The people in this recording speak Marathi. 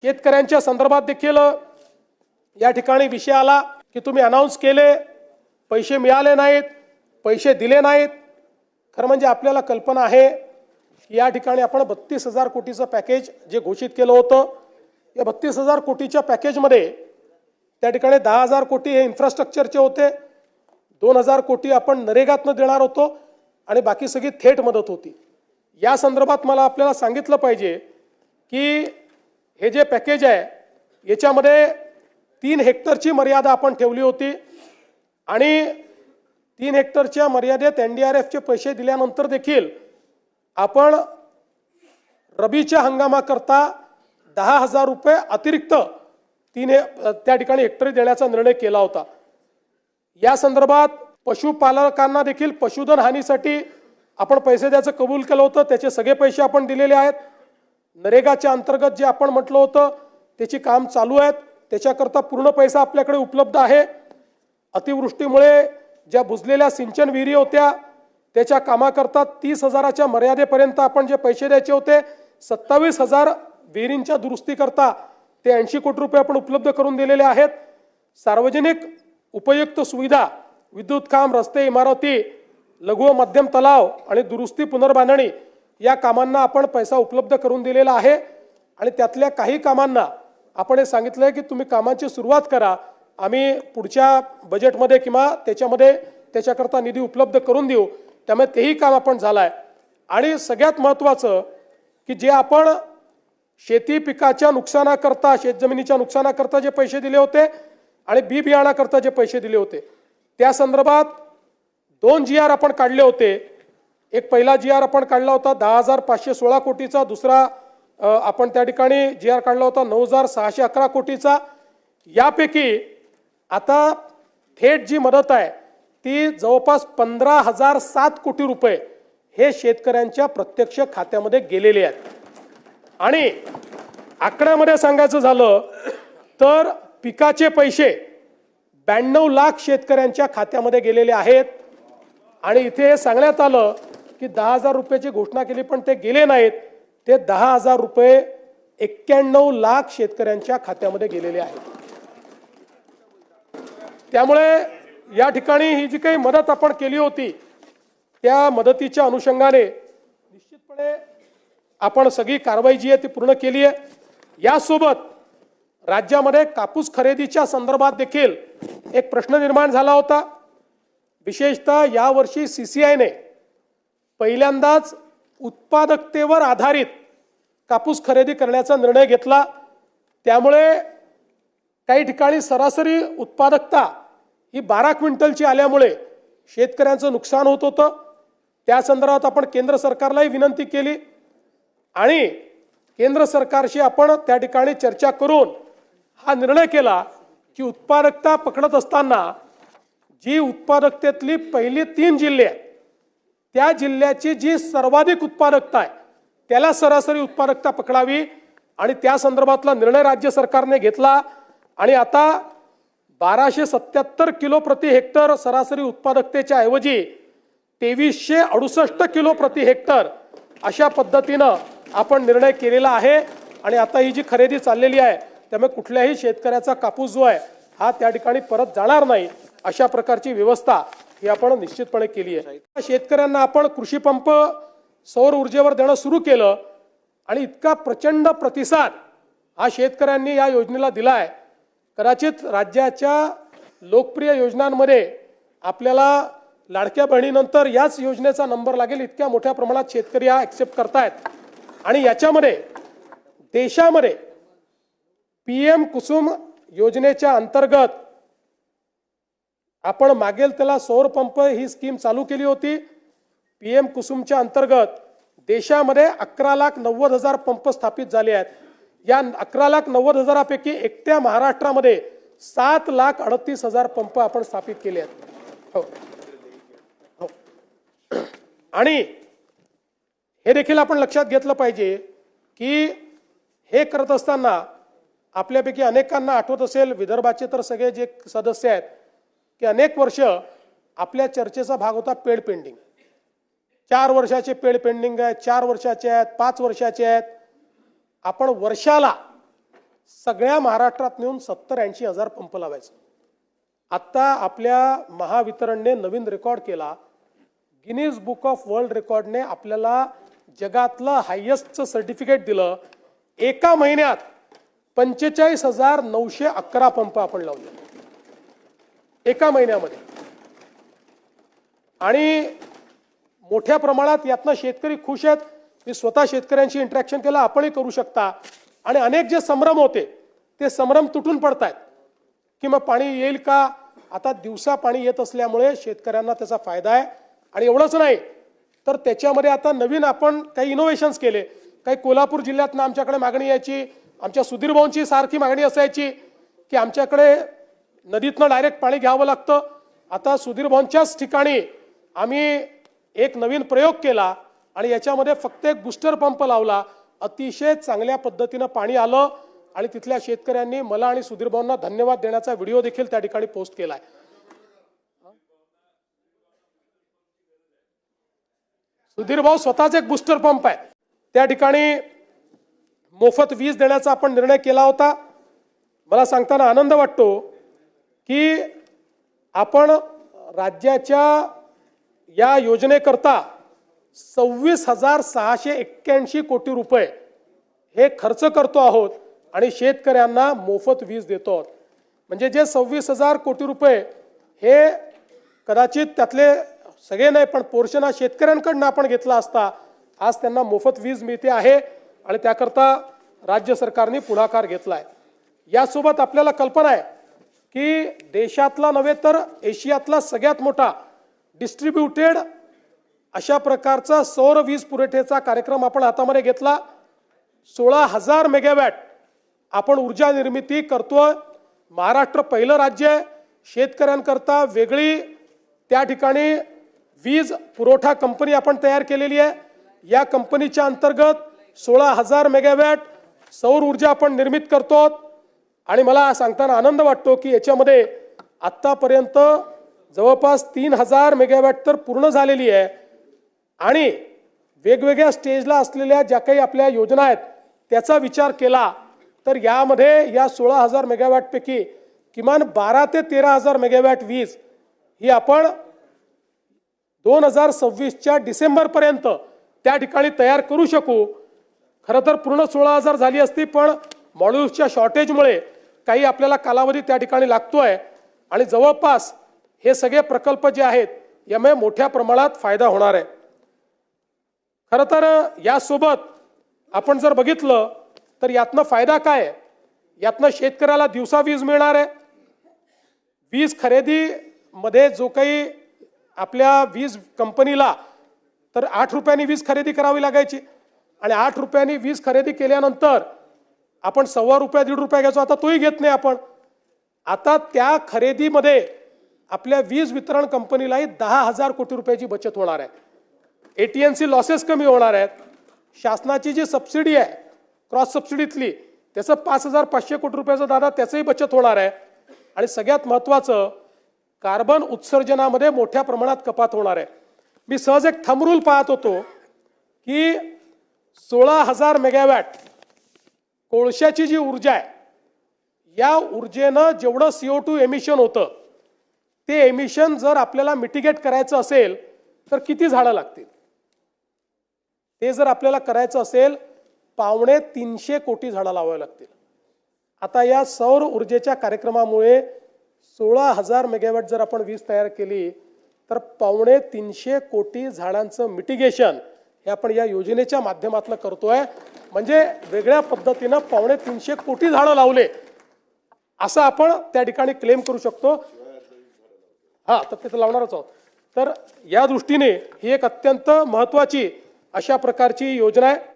शेतकऱ्यांच्या संदर्भात देखील या ठिकाणी विषय आला की तुम्ही अनाउन्स केले, पैसे मिळाले नाहीत, पैसे दिले नाहीत। खरं म्हणजे आपल्याला कल्पना आहे की या ठिकाणी आपण 32,000 कोटीचं पॅकेज जे घोषित केलं होतं, या 32,000 कोटीच्या पॅकेजमध्ये त्या ठिकाणी 10,000 कोटी हे इन्फ्रास्ट्रक्चरचे होते, 2,000 कोटी आपण नरेगातनं देणार होतो आणि बाकी सगळी थेट मदत होती। या संदर्भात मला आपल्याला सांगितलं पाहिजे की हे जे पॅकेज आहे याच्यामध्ये 3 हेक्टरची मर्यादा आपण ठेवली होती आणि 3 हेक्टरच्या मर्यादेत एनडीआरएफचे पैसे दिल्यानंतर देखील आपण रबीच्या हंगामाकरता 10,000 रुपये अतिरिक्त त्या ठिकाणी हेक्टरी देण्याचा निर्णय केला होता। या संदर्भात पशुपालकांना देखील पशुधन हानीसाठी आपण पैसे द्यायचं कबूल केलं होतं, त्याचे सगळे पैसे आपण दिलेले आहेत। नरेगाच्या अंतर्गत जे आपण म्हटलं होतं त्याची काम चालू आहेत, त्याच्याकरता पूर्ण पैसा आपल्याकडे उपलब्ध आहे। अतिवृष्टीमुळे ज्या बुजलेल्या सिंचन विहिरी होत्या त्याच्या कामाकरता 30,000च्या मर्यादेपर्यंत आपण जे पैसे द्यायचे होते 27,000 विहिरींच्या दुरुस्तीकरता ते 80 कोटी रुपये आपण उपलब्ध करून दिलेले आहेत। सार्वजनिक उपयुक्त सुविधा, विद्युत खांब, रस्ते, इमारती, लघु व मध्यम तलाव आणि दुरुस्ती पुनर्बांधणी या कामांना आपण पैसा उपलब्ध करून दिलेला आहे आणि त्यातल्या काही कामांना आपण हे सांगितलंय की तुम्ही कामांची सुरुवात करा, आम्ही पुढच्या बजेटमध्ये किंवा त्याच्यामध्ये त्याच्याकरता निधी उपलब्ध करून देऊ। त्यामुळे तेही काम आपण झालंय आणि सगळ्यात महत्त्वाचं की जे आपण शेती पिकाच्या नुकसानाकरता, शेतजमिनीच्या नुकसानाकरता जे पैसे दिले होते आणि बी बियाणाकरता जे पैसे दिले होते त्या संदर्भात 2 GR आपण काढले होते। एक पहिला GR आपण काढला होता 10,516 कोटीचा, दुसरा आपण त्या ठिकाणी GR काढला होता 9,611 कोटीचा। यापैकी आता थेट जी मदत आहे ती जवळपास 15,007 कोटी रुपये हे शेतकऱ्यांच्या प्रत्यक्ष खात्यामध्ये गेलेले आहेत आणि आकड्यामध्ये सांगायचं झालं तर पिकाचे पैसे 92 लाख शेतकऱ्यांच्या खात्यामध्ये गेलेले आहेत आणि इथे सांगण्यात आलं की 10,000 रुपयाची घोषणा केली पण ते गेले नाहीत, ते 10,000 रुपये 91 लाख शेतकऱ्यांच्या खात्यामध्ये गेलेले आहेत। त्यामुळे या ठिकाणी ही जी काही मदत आपण केली होती त्या मदतीच्या अनुषंगाने निश्चितपणे आपण सगळी कारवाई जी आहे ती पूर्ण केली आहे। यासोबत राज्यामध्ये कापूस खरेदीच्या संदर्भात देखील एक प्रश्न निर्माण झाला होता। विशेषतः यावर्षी CCIने पहिल्यांदाच उत्पादकतेवर आधारित कापूस खरेदी करण्याचा निर्णय घेतला। त्यामुळे काही ठिकाणी सरासरी उत्पादकता ही 12 क्विंटलची आल्यामुळे शेतकऱ्यांचं नुकसान होत होतं। त्या संदर्भात आपण केंद्र सरकारलाही विनंती केली आणि केंद्र सरकारशी आपण त्या ठिकाणी चर्चा करून हा निर्णय केला की उत्पादकता पकडत असताना जी उत्पादकतेतली पहिली 3 जिल्हे आहेत त्या जिल्ह्याची जी सर्वाधिक उत्पादकता आहे त्याला सरासरी उत्पादकता पकडावी आणि त्या संदर्भातला निर्णय राज्य सरकारने घेतला आणि आता 1277 किलो प्रति हेक्टर सरासरी उत्पादकतेच्या ऐवजी 2368 किलो प्रति हेक्टर अशा पद्धतीनं आपण निर्णय केलेला आहे आणि आता ही जी खरेदी चाललेली आहे त्यामुळे कुठल्याही शेतकऱ्याचा कापूस जो आहे हा त्या ठिकाणी परत जाणार नाही अशा प्रकारची व्यवस्था ही आपण निश्चितपणे केली आहे। शेतकऱ्यांना आपण कृषी पंप सौर ऊर्जेवर देणं सुरू केलं आणि इतका प्रचंड प्रतिसाद हा शेतकऱ्यांनी या योजनेला दिला आहे। कदाचित राज्याच्या लोकप्रिय योजनांमध्ये आपल्याला लाडक्या बहिणीनंतर याच योजनेचा नंबर लागेल, इतक्या मोठ्या प्रमाणात शेतकरी हा ॲक्सेप्ट करतायत आणि याच्यामध्ये देशामध्ये PM कुसुम योजनेच्या अंतर्गत आपण मागेल त्याला सौर पंप ही स्कीम चालू केली होती। PM कुसुमच्या अंतर्गत देशामध्ये 11,90,000 पंप स्थापित झाले आहेत। या 11,90,000 पैकी एकट्या महाराष्ट्रामध्ये 7,38,000 पंप आपण स्थापित केले आहेत। हो आणि हे देखील आपण लक्षात घेतलं पाहिजे की हे करत असताना आपल्यापैकी अनेकांना आठवत असेल, विदर्भाचे तर सगळे जे सदस्य आहेत की अनेक वर्ष आपल्या चर्चेचा भाग होता पेड पेंडिंग। 4 वर्षाचे पेड पेंडिंग आहे, 4 वर्षाचे आहेत, 5 वर्षाचे आहेत। आपण वर्षाला सगळ्या महाराष्ट्रात नेऊन 70-80 हजार पंप लावायचं। आता आपल्या महावितरणने नवीन रेकॉर्ड केला, गिनीज बुक ऑफ वर्ल्ड रेकॉर्डने आपल्याला जगातलं हायेस्टचं सर्टिफिकेट दिलं। एका महिन्यात 45,911 पंप आपण लावले एका महिन्यामध्ये, आणि मोठ्या प्रमाणात यातनं शेतकरी खुश आहेत। मी स्वतः शेतकऱ्यांशी इंटरॅक्शन केलं, आपणही करू शकता। आणि अनेक जे संभ्रम होते ते संभ्रम तुटून पडतायत की मग पाणी येईल का। आता दिवसा पाणी येत असल्यामुळे शेतकऱ्यांना त्याचा फायदा आहे। आणि एवढंच नाही तर त्याच्यामध्ये आता नवीन आपण काही इनोव्हेशन्स केले। काही कोल्हापूर जिल्ह्यातनं आमच्याकडे मागणी यायची, आमच्या सुधीर भाऊंची सारखी मागणी असायची की आमच्याकडे नदीतनं डायरेक्ट पाणी घ्यावं लागतं। आता सुधीर भाऊंच्याच ठिकाणी आम्ही एक नवीन प्रयोग केला आणि याच्यामध्ये फक्त एक बूस्टर पंप लावला। अतिशय चांगल्या पद्धतीनं पाणी आलं आणि तिथल्या शेतकऱ्यांनी मला आणि सुधीर भाऊंना धन्यवाद देण्याचा व्हिडिओ देखील त्या ठिकाणी पोस्ट केलाय। सुधीर भाऊ स्वतःच एक बूस्टर पंप आहे, त्या ठिकाणी मोफत वीज देण्याचा आपण निर्णय केला होता। मला सांगताना आनंद वाटतो की आपण राज्याच्या या योजनेकरता 26,681 कोटी रुपये हे खर्च करतो आहोत आणि शेतकऱ्यांना मोफत वीज देतो आहोत। म्हणजे जे 26,000 कोटी रुपये हे कदाचित त्यातले सगळे नाही पण पोर्शन हा शेतकऱ्यांकडून आपण घेतला असता, आज त्यांना मोफत वीज मिळते आहे आणि त्याकरता राज्य सरकारने पुढाकार घेतलाय। यासोबत आपल्याला कल्पना आहे की देशातला नव्हे तर एशियातला सगळ्यात मोठा डिस्ट्रीब्युटेड अशा प्रकारचा सौर वीज पुरवठ्याचा कार्यक्रम आपण हातामध्ये घेतला। 16,000 मेगावॅट आपण ऊर्जा निर्मिती करतोय। महाराष्ट्र पहिलं राज्य आहे, शेतकऱ्यांकरता वेगळी त्या ठिकाणी वीज पुरवठा कंपनी आपण तयार केलेली आहे। या कंपनीच्या अंतर्गत 16,000 मेगावॅट सौर ऊर्जा आपण निर्मित करतो आणि मला सांगताना आनंद वाटतो की याच्यामध्ये आतापर्यंत जवळपास 3,000 मेगावॅट तर पूर्ण झालेली आहे आणि वेगवेगळ्या स्टेजला असलेल्या ज्या काही आपल्या योजना आहेत त्याचा विचार केला तर यामध्ये या 16,000 मेगावॅट पैकी किमान 12 ते 13,000 मेगावॅट वीज ही आपण 2026च्या डिसेंबर पर्यंत त्या ठिकाणी तयार करू शकू। खरं तर पूर्ण 16,000 झाली असती पण मॉड्यूल्सच्या शॉर्टेजमुळे काही आपल्याला कालावधी त्या ठिकाणी लागतोय आणि जवळपास हे सगळे प्रकल्प जे आहेत यामुळे मोठ्या प्रमाणात फायदा होणार आहे। खरं तर यासोबत आपण जर बघितलं तर यातनं फायदा काय आहे, यातनं शेतकऱ्याला दिवसा वीज मिळणार आहे। वीज खरेदीमध्ये जो काही आपल्या वीज कंपनीला तर 8 रुपयांनी वीज खरेदी करावी लागायची आणि 8 रुपयांनी वीज खरेदी केल्यानंतर आपण ₹1.25 ₹1.5 घ्यायचो, आता तोही घेत नाही आपण। आता त्या खरेदीमध्ये आपल्या वीज वितरण कंपनीलाही 10,000 कोटी रुपयाची बचत होणार आहे। एटीएनसी लॉसेस कमी होणार आहेत। शासनाची जी सबसिडी आहे क्रॉस सबसिडीतली त्याचं 5,500 कोटी रुपयाचं दादा त्याचंही बचत होणार आहे आणि सगळ्यात महत्त्वाचं कार्बन उत्सर्जनामध्ये मोठ्या प्रमाणात कपात होणार आहे। मी सहज एक थंब रूल पाहत होतो की 16,000 मेगावॅट कोळशाची जी ऊर्जा आहे या ऊर्जेनं जेवढं CO2 एमिशन होतं ते एमिशन जर आपल्याला मिटिगेट करायचं असेल तर किती झाडं लागतील, ते जर आपल्याला करायचं असेल 250 कोटी झाडं लावावी लागतील। आता या सौर ऊर्जेच्या कार्यक्रमामुळे 16,000 मेगावॅट जर आपण वीज तयार केली तर 250 कोटी झाडांचं मिटिगेशन हे आपण या योजनेच्या माध्यमातून करतोय। म्हणजे वेगळ्या पद्धतीनं 250 कोटी झाडं लावले असं आपण त्या ठिकाणी क्लेम करू शकतो। हा तर ते लावणारच आहोत। तर या दृष्टीने ही एक अत्यंत महत्त्वाची अशा प्रकारची योजना आहे।